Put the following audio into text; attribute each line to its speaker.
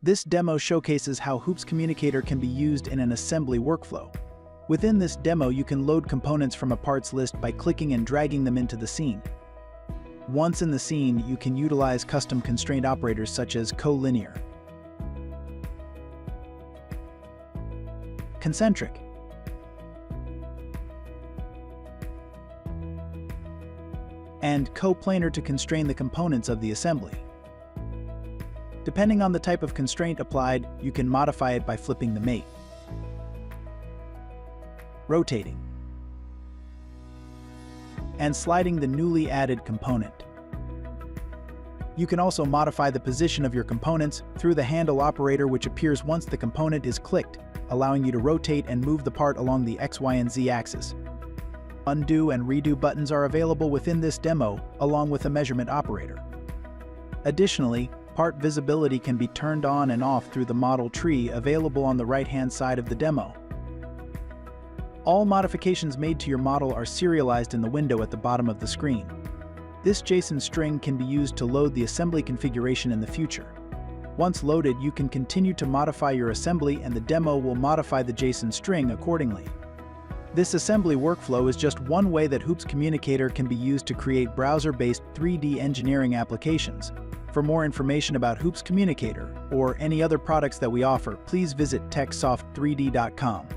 Speaker 1: This demo showcases how HOOPS Communicator can be used in an assembly workflow. Within this demo, you can load components from a parts list by clicking and dragging them into the scene. Once in the scene, you can utilize custom constraint operators such as collinear, concentric, and coplanar to constrain the components of the assembly. Depending on the type of constraint applied, you can modify it by flipping the mate, rotating, and sliding the newly added component. You can also modify the position of your components through the handle operator, which appears once the component is clicked, allowing you to rotate and move the part along the X, Y, and Z axis. Undo and redo buttons are available within this demo, along with a measurement operator. Additionally, part visibility can be turned on and off through the model tree available on the right-hand side of the demo. All modifications made to your model are serialized in the window at the bottom of the screen. This JSON string can be used to load the assembly configuration in the future. Once loaded, you can continue to modify your assembly and the demo will modify the JSON string accordingly. This assembly workflow is just one way that HOOPS Communicator can be used to create browser-based 3D engineering applications. For more information about HOOPS Communicator or any other products that we offer, please visit techsoft3d.com.